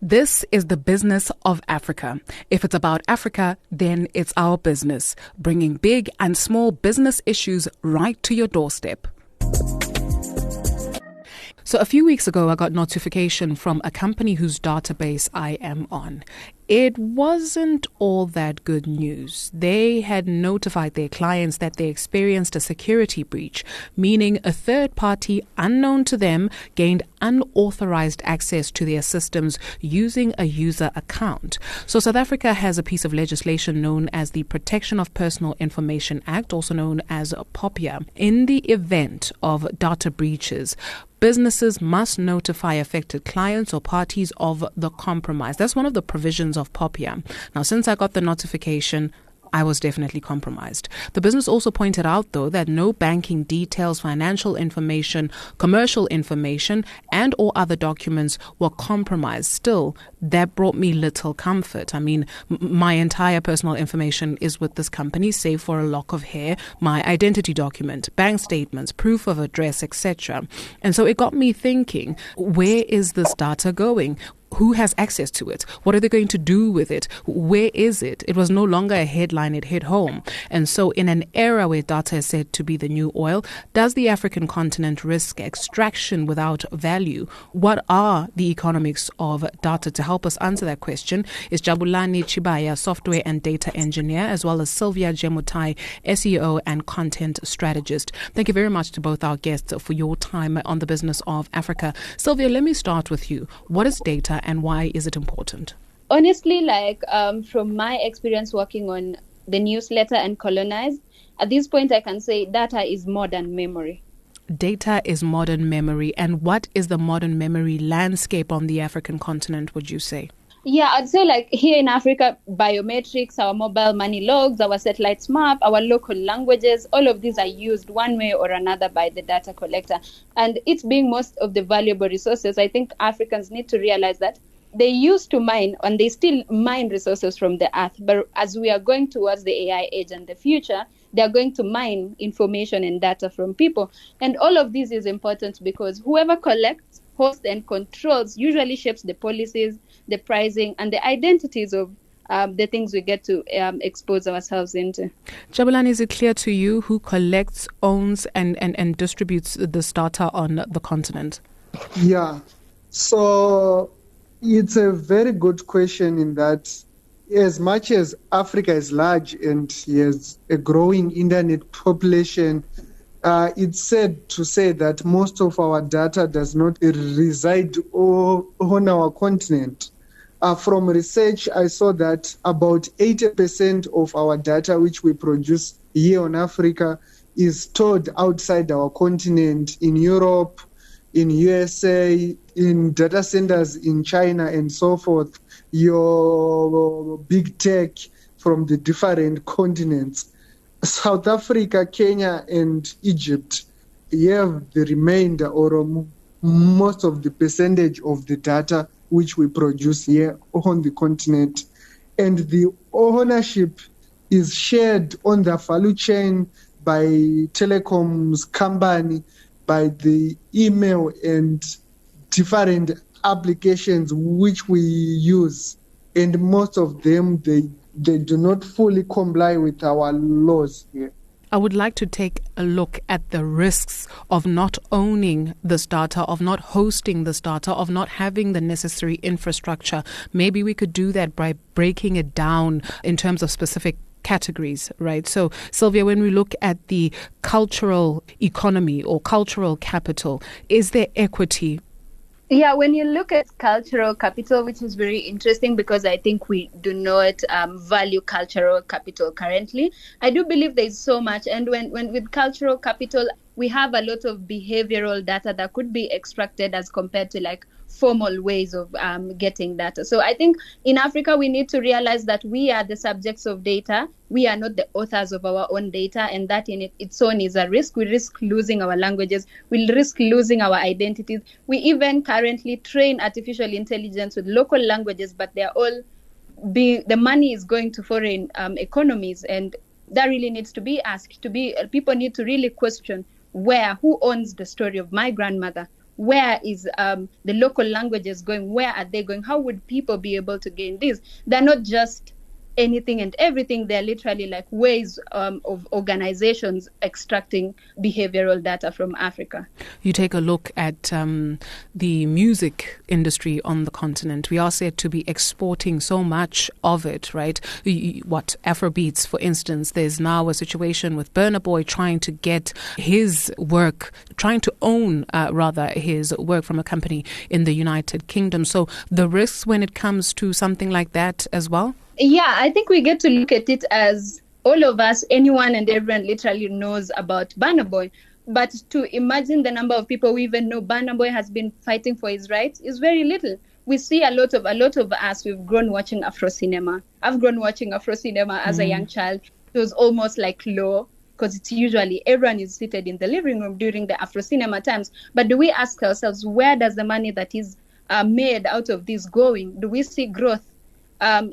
This is the business of Africa. If it's about Africa, then it's our business, bringing big and small business issues right to your doorstep. So a few weeks ago, I got notification from a company whose database I am on. It wasn't all that good news. They had notified their clients that they experienced a security breach, meaning a third party unknown to them gained unauthorized access to their systems using a user account. So South Africa has a piece of legislation known as the Protection of Personal Information Act, also known as POPIA. In the event of data breaches, businesses must notify affected clients or parties of the compromise. That's one of the provisions of POPIA. Now, since I got the notification, I was definitely compromised. The business also pointed out, though, that no banking details, financial information, commercial information, and or other documents were compromised. Still, that brought me little comfort. I mean, my entire personal information is with this company, save for a lock of hair, my identity document, bank statements, proof of address, etc. And so it got me thinking, where is this data going? Who has access to it? What are they going to do with it? Where is it? It was no longer a headline, it hit home. And so in an era where data is said to be the new oil, does the African continent risk extraction without value? What are the economics of data? To help us answer that question is Jabulani Chibaya, software and data engineer, as well as Sylvia Jemutai, SEO and content strategist. Thank you very much to both our guests for your time on the business of Africa. Sylvia, let me start with you. What is data and why is it important? Honestly, from my experience working on the newsletter and Colonize, at this point I can say data is modern memory. Data is modern memory. And what is the modern memory landscape on the African continent, would you say? Yeah, I'd say here in Africa, biometrics, our mobile money logs, our satellites map, our local languages, all of these are used one way or another by the data collector. And it's being most of the valuable resources. I think Africans need to realize that they used to mine and they still mine resources from the earth. But as we are going towards the AI age and the future, they are going to mine information and data from people. And all of this is important because whoever collects, hosts, and controls usually shapes the policies, the pricing, and the identities of the things we get to expose ourselves into. Jabulani, is it clear to you who collects, owns, and distributes this data on the continent? Yeah, so it's a very good question in that as much as Africa is large and has a growing internet population, it's said to say that most of our data does not reside on our continent. From research, I saw that about 80% of our data which we produce here on Africa is stored outside our continent, in Europe, in USA, in data centers in China and so forth, your big tech from the different continents. South Africa, Kenya, and Egypt have the remainder or most of the percentage of the data which we produce here on the continent. And the ownership is shared on the value chain by telecoms company, by the email and different applications which we use. And most of them, they do not fully comply with our laws here. I would like to take a look at the risks of not owning this data, of not hosting this data, of not having the necessary infrastructure. Maybe we could do that by breaking it down in terms of specific categories, right? So, Sylvia, when we look at the cultural economy or cultural capital, is there equity? Yeah, when you look at cultural capital, which is very interesting because I think we do not value cultural capital currently. I do believe there's so much. And when with cultural capital, we have a lot of behavioral data that could be extracted as compared to formal ways of getting data. So I think in Africa, we need to realize that we are the subjects of data. We are not the authors of our own data, and that in its own is a risk. We risk losing our languages. We risk losing our identities. We even currently train artificial intelligence with local languages, but they're all the money is going to foreign economies, and that really needs to be asked. People need to really question who owns the story of my grandmother? where is the local languages going? Where are they going? How would people be able to gain this? They're not just anything and everything. They're literally like ways of organizations extracting behavioral data from Africa. You take a look at the music industry on the continent. We are said to be exporting so much of it, right? What, Afrobeats, for instance. There's now a situation with Burna Boy trying to get his work, trying to own, his work from a company in the United Kingdom. So the risks when it comes to something like that as well? Yeah, I think we get to look at it as all of us, anyone and everyone literally knows about Burna Boy. But to imagine the number of people who even know Burna Boy has been fighting for his rights is very little. We see a lot of us, we've grown watching Afro cinema. I've grown watching Afro cinema as a young child. It was almost like law, because it's usually everyone is seated in the living room during the Afro cinema times. But do we ask ourselves, where does the money that is made out of this going? Do we see growth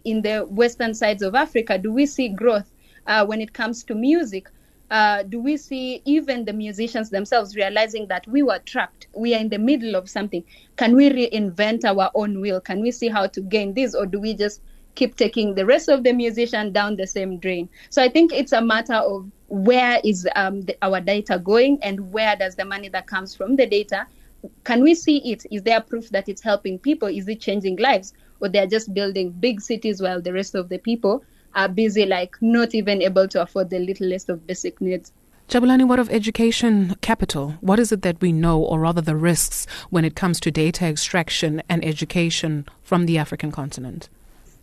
in the western sides of Africa? Do we see growth when it comes to music? Do we see even the musicians themselves realizing that we were trapped? We are in the middle of something. Can we reinvent our own wheel? Can we see how to gain this? Or do we just keep taking the rest of the musician down the same drain? So I think it's a matter of where is our data going, and where does the money that comes from the data, can we see it? Is there proof that it's helping people? Is it changing lives? Or they're just building big cities while the rest of the people are busy, like not even able to afford the littlest of basic needs. Jabulani, what of education capital? What is it that we know, or rather the risks, when it comes to data extraction and education from the African continent?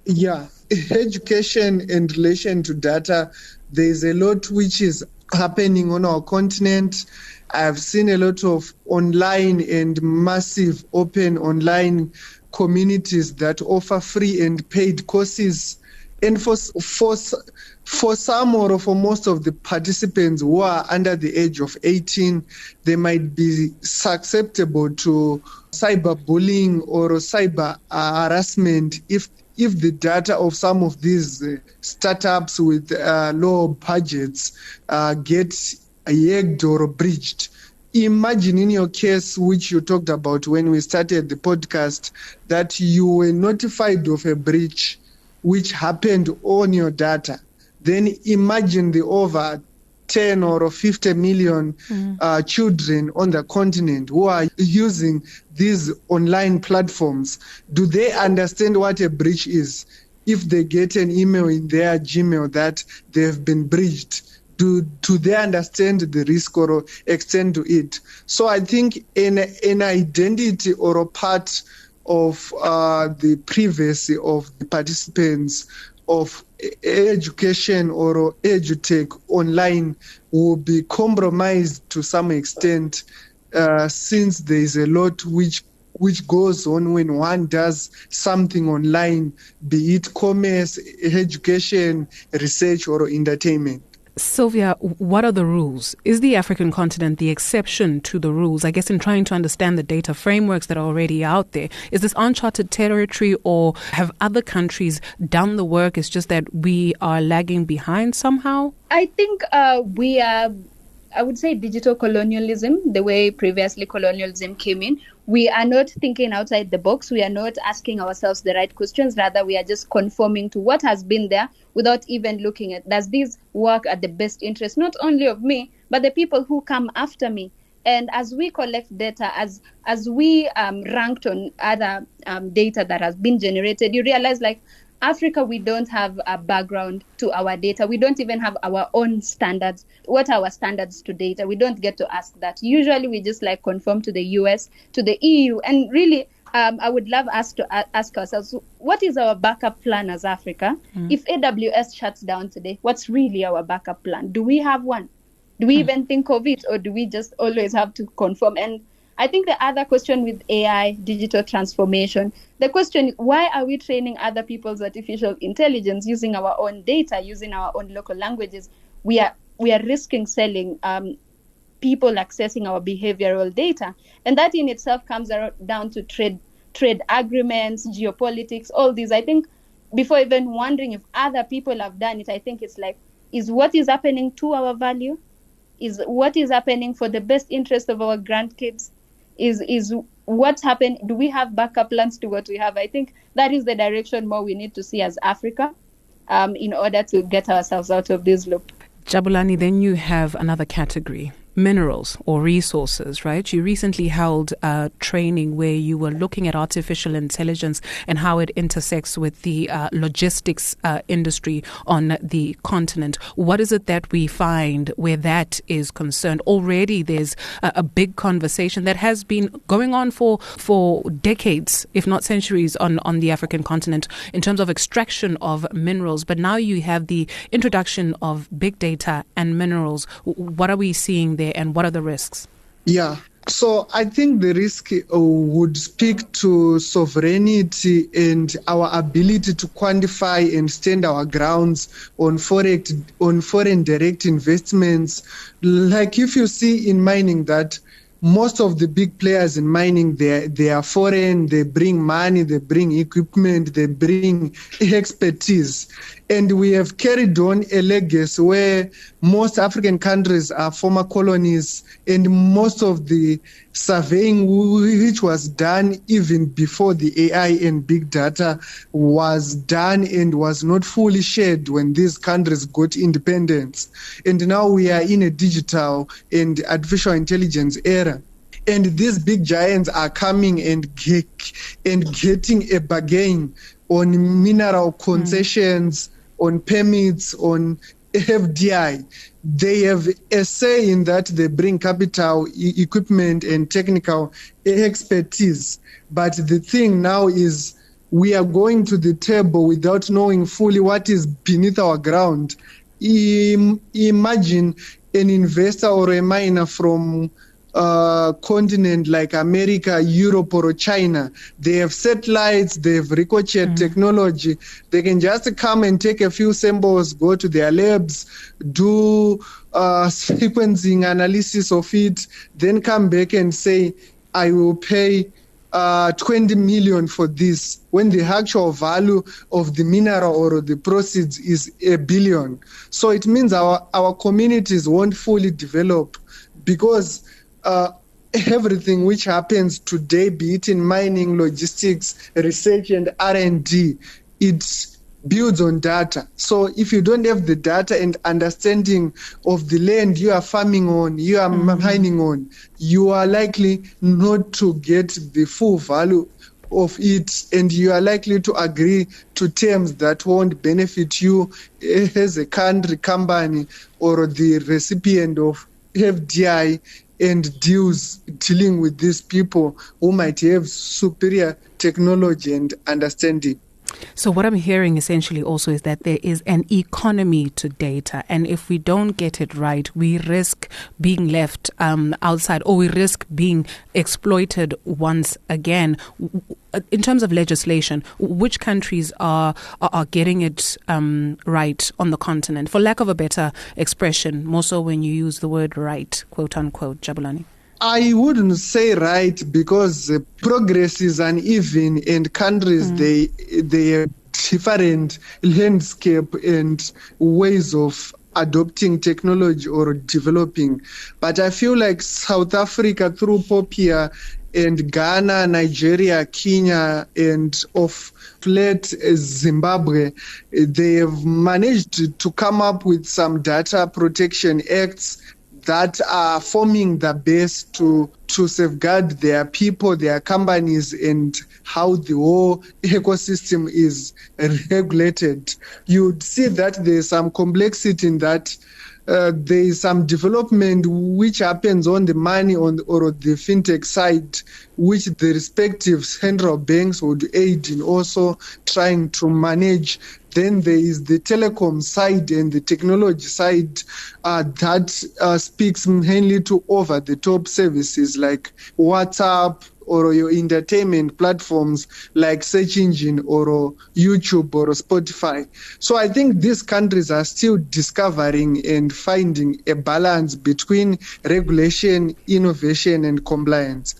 Yeah, education in relation to data, there's a lot which is happening on our continent. I've seen a lot of online and massive open online communities that offer free and paid courses. And for some or for most of the participants who are under the age of 18, they might be susceptible to cyberbullying or cyber harassment if the data of some of these startups with low budgets get hacked or breached. Imagine in your case, which you talked about when we started the podcast, that you were notified of a breach which happened on your data. Then imagine the over 10 or 50 million children on the continent who are using these online platforms. Do they understand what a breach is? If they get an email in their Gmail that they've been breached, do they understand the risk or extend to it? So I think an identity or a part of the privacy of the participants of education or edutech online will be compromised to some extent, since there is a lot which goes on when one does something online, be it commerce, education, research, or entertainment. Sylvia, what are the rules? Is the African continent the exception to the rules? I guess in trying to understand the data frameworks that are already out there, is this uncharted territory, or have other countries done the work? It's just that we are lagging behind somehow? I think we are, I would say, digital colonialism, the way previously colonialism came in. We are not thinking outside the box. We are not asking ourselves the right questions. Rather, we are just conforming to what has been there without even looking at, does this work at the best interest, not only of me, but the people who come after me? And as we collect data, as we ranked on other data that has been generated, you realize, like, Africa, we don't have a background to our data. We don't even have our own standards. What are our standards to data? We don't get to ask that. Usually we just like conform to the US, to the EU. And really, I would love us to ask ourselves, what is our backup plan as Africa? If AWS shuts down today, what's really our backup plan? Do we have one? Do we even think of it? Or do we just always have to conform? And I think the other question with AI, digital transformation, the question is, why are we training other people's artificial intelligence using our own data, using our own local languages? We are risking selling people accessing our behavioral data. And that in itself comes down to trade agreements, geopolitics, all these. I think before even wondering if other people have done it, I think it's like, is what is happening to our value? Is what is happening for the best interest of our grandkids? is what's happened. Do we have backup plans to what we have? I think that is the direction more we need to see as Africa, in order to get ourselves out of this loop. Jabulani, then you have another category, minerals or resources, right? You recently held a training where you were looking at artificial intelligence and how it intersects with the logistics industry on the continent. What is it that we find where that is concerned? Already there's a big conversation that has been going on for decades, if not centuries, on the African continent in terms of extraction of minerals. But now you have the introduction of big data and minerals. What are we seeing there, and what are the risks? Yeah. So I think the risk would speak to sovereignty and our ability to quantify and stand our grounds on foreign direct investments. Like if you see in mining that most of the big players in mining, they are foreign, they bring money, they bring equipment, they bring expertise. And we have carried on a legacy where most African countries are former colonies, and most of the surveying which was done even before the AI and big data was done and was not fully shared when these countries got independence. And now we are in a digital and artificial intelligence era. And these big giants are coming and getting a bargain on mineral concessions, on permits, on FDI. They have a say in that. They bring capital, equipment, and technical expertise. But the thing now is we are going to the table without knowing fully what is beneath our ground. Imagine an investor or a miner from continent like America, Europe, or China. They have satellites, they have ricochet technology. They can just come and take a few samples, go to their labs, do sequencing analysis of it, then come back and say, I will pay 20 million for this, when the actual value of the mineral or the proceeds is $1 billion. So it means our communities won't fully develop, because everything which happens today, be it in mining, logistics, research, and R&D, it builds on data. So if you don't have the data and understanding of the land you are farming on, you are mining on, you are likely not to get the full value of it, and you are likely to agree to terms that won't benefit you as a country, company, or the recipient of FDI and dealing with these people who might have superior technology and understanding. So what I'm hearing essentially also is that there is an economy to data, and if we don't get it right, we risk being left outside, or we risk being exploited once again. In terms of legislation, which countries are getting it right on the continent, for lack of a better expression, more so when you use the word right, quote unquote, Jabulani? I wouldn't say right, because progress is uneven, and countries, they have different landscape and ways of adopting technology or developing. But I feel like South Africa, through Popia, and Ghana, Nigeria, Kenya, and of late Zimbabwe, they have managed to come up with some data protection acts that are forming the base to safeguard their people, their companies, and how the whole ecosystem is regulated. You'd see that there's some complexity in that. There is some development which happens on the money or the fintech side, which the respective central banks would aid in also trying to manage. Then there is the telecom side and the technology side that speaks mainly to over-the-top services like WhatsApp, or your entertainment platforms like search engine or YouTube or Spotify. So I think these countries are still discovering and finding a balance between regulation, innovation, and compliance.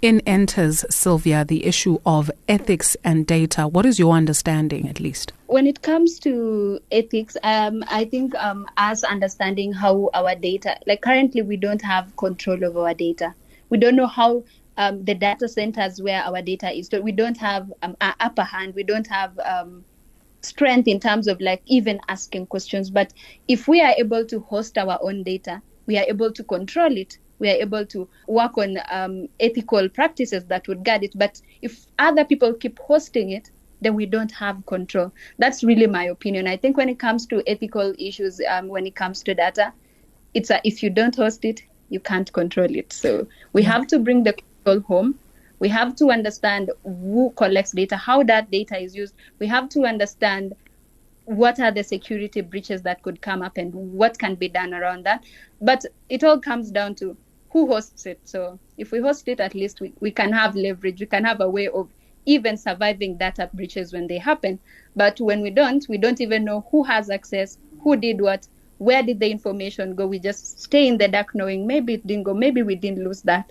In enters, Sylvia, the issue of ethics and data. What is your understanding, at least? When it comes to ethics, I think us understanding how our data, like currently we don't have control of our data. We don't know how the data centers where our data is. So we don't have an upper hand. We don't have strength in terms of like even asking questions. But if we are able to host our own data, we are able to control it. We are able to work on ethical practices that would guide it. But if other people keep hosting it, then we don't have control. That's really my opinion. I think when it comes to ethical issues, when it comes to data, if you don't host it, you can't control it. So we have to bring the control home. We have to understand who collects data, how that data is used. We have to understand what are the security breaches that could come up and what can be done around that. But it all comes down to who hosts it. So if we host it, at least we can have leverage. We can have a way of even surviving data breaches when they happen. But when we don't even know who has access, who did what, where did the information go. We just stay in the dark knowing maybe it didn't go, maybe we didn't lose that.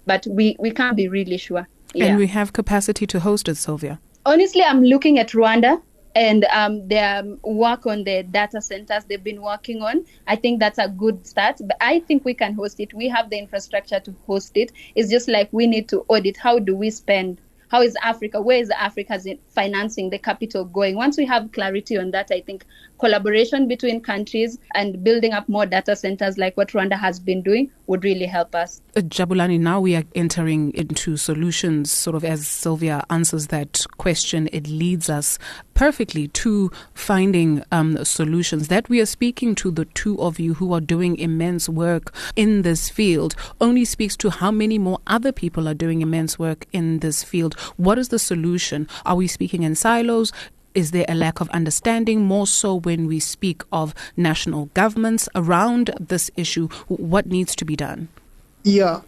But we can't be really sure. Yeah. And we have capacity to host it, Sylvia. Honestly, I'm looking at Rwanda and their work on the data centers they've been working on. I think that's a good start. But I think we can host it. We have the infrastructure to host it. It's just like we need to audit. How do we spend? How is Africa? Where is Africa's financing the capital going? Once we have clarity on that, I think collaboration between countries and building up more data centers like what Rwanda has been doing would really help us. Jabulani, now we are entering into solutions. Sort of as Sylvia answers that question, it leads us perfectly to finding solutions. That we are speaking to the two of you who are doing immense work in this field only speaks to how many more other people are doing immense work in this field. What is the solution? Are we speaking in silos? Is there a lack of understanding more so when we speak of national governments around this issue? What needs to be done? Yeah,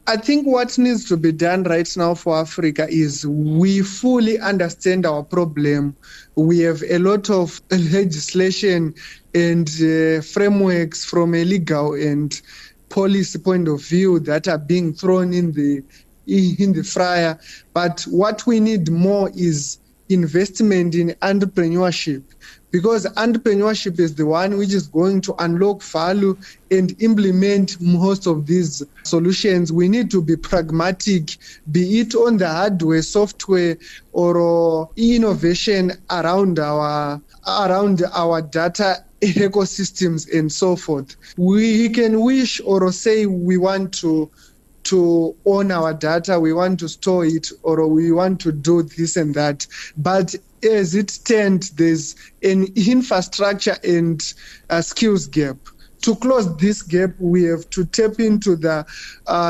I think what needs to be done right now for Africa is we fully understand our problem. We have a lot of legislation and frameworks from a legal and policy point of view that are being thrown in the fryer. But what we need more is investment in entrepreneurship, because entrepreneurship is the one which is going to unlock value and implement most of these solutions. We need to be pragmatic, be it on the hardware, software, or innovation around our data ecosystems and so forth. We can wish or say we want to own our data, we want to store it, or we want to do this and that. But as it stands, there's an infrastructure and a skills gap. To close this gap, we have to tap into the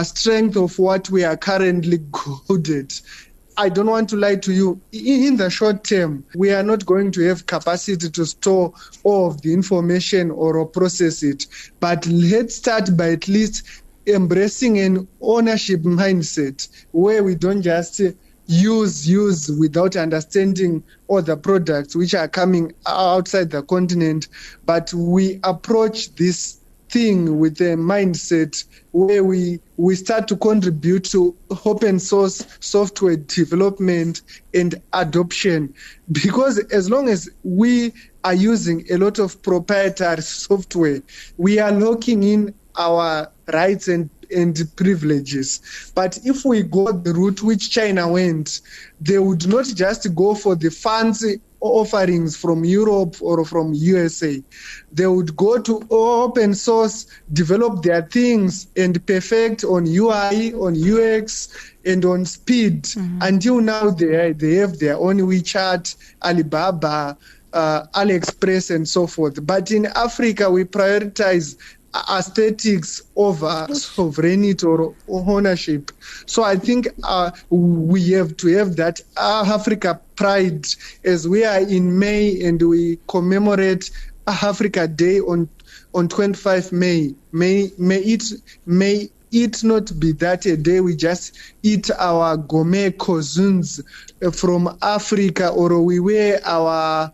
strength of what we are currently good at. I don't want to lie to you. In the short term, we are not going to have capacity to store all of the information or process it. But let's start by at least embracing an ownership mindset where we don't just use without understanding all the products which are coming outside the continent, but we approach this thing with a mindset where we start to contribute to open source software development and adoption. Because as long as we are using a lot of proprietary software, we are locking in our rights and privileges. But if we go the route which China went, they would not just go for the fancy offerings from Europe or from USA. They would go to open source, develop their things and perfect on UI, on UX, and on speed. Mm-hmm. Until now, they have their own WeChat, Alibaba, AliExpress, and so forth. But in Africa, we prioritize aesthetics over sovereignty or ownership. So I think we have to have that Africa pride as we are in May and we commemorate Africa Day on 25 May. May it not be that a day we just eat our gourmet cuisines from Africa, or we wear our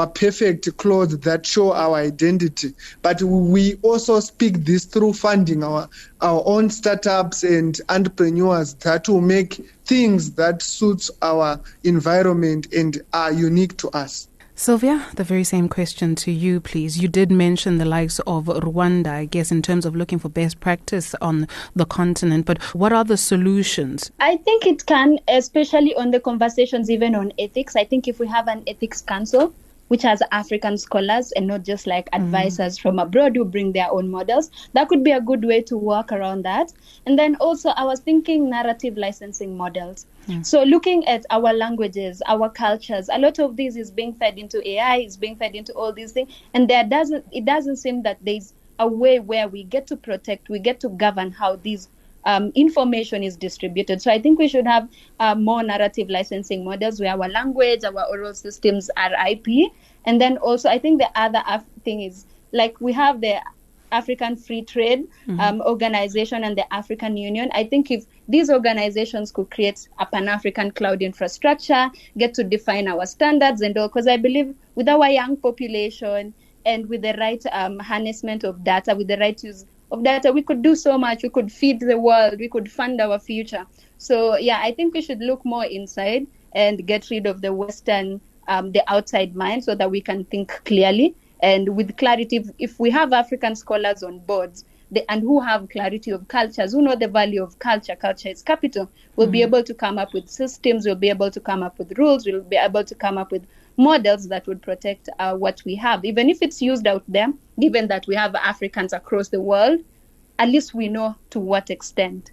perfect clothes that show our identity. But we also speak this through funding our own startups and entrepreneurs that will make things that suits our environment and are unique to us. Sylvia, the very same question to you, please. You did mention the likes of Rwanda, I guess, in terms of looking for best practice on the continent. But what are the solutions? I think it can, especially on the conversations even on ethics. I think if we have an ethics council, which has African scholars and not just like advisors from abroad who bring their own models, that could be a good way to work around that. And then also I was thinking narrative licensing models. So looking at our languages, our cultures, a lot of this is being fed into AI, is being fed into all these things. And it doesn't seem that there's a way where we get to protect, we get to govern how these information is distributed. So I think we should have more narrative licensing models where our language, our oral systems are IP. And then also I think the other thing is like we have the African Free Trade Organization and the African Union. I think if these organizations could create a Pan-African cloud infrastructure, get to define our standards and all, because I believe with our young population and with the right harnessment of data, with the right use of data, we could do so much. We could feed the world. We could fund our future. So, yeah, I think we should look more inside and get rid of the Western, the outside mind so that we can think clearly. And with clarity, if we have African scholars on boards and who have clarity of cultures, who know the value of culture is capital, we'll be able to come up with systems, we'll be able to come up with rules, we'll be able to come up with models that would protect what we have. Even if it's used out there, given that we have Africans across the world, at least we know to what extent.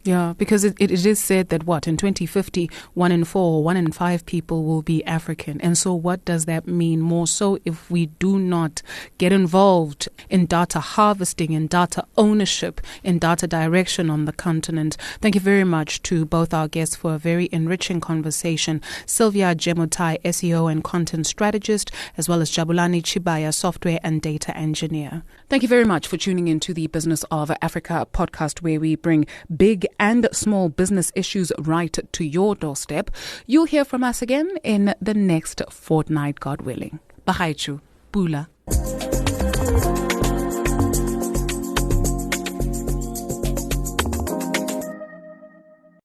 Yeah, because it is said that in 2050, 1 in 4, 1 in 5 people will be African. And so what does that mean more so if we do not get involved in data harvesting, in data ownership, in data direction on the continent? Thank you very much to both our guests for a very enriching conversation. Sylvia Jemutai, SEO and content strategist, as well as Jabulani Chibaya, software and data engineer. Thank you very much for tuning in to the Business of Africa podcast, where we bring big and small business issues right to your doorstep. You'll hear from us again in the next fortnight, God willing. Bahaichu, Bula.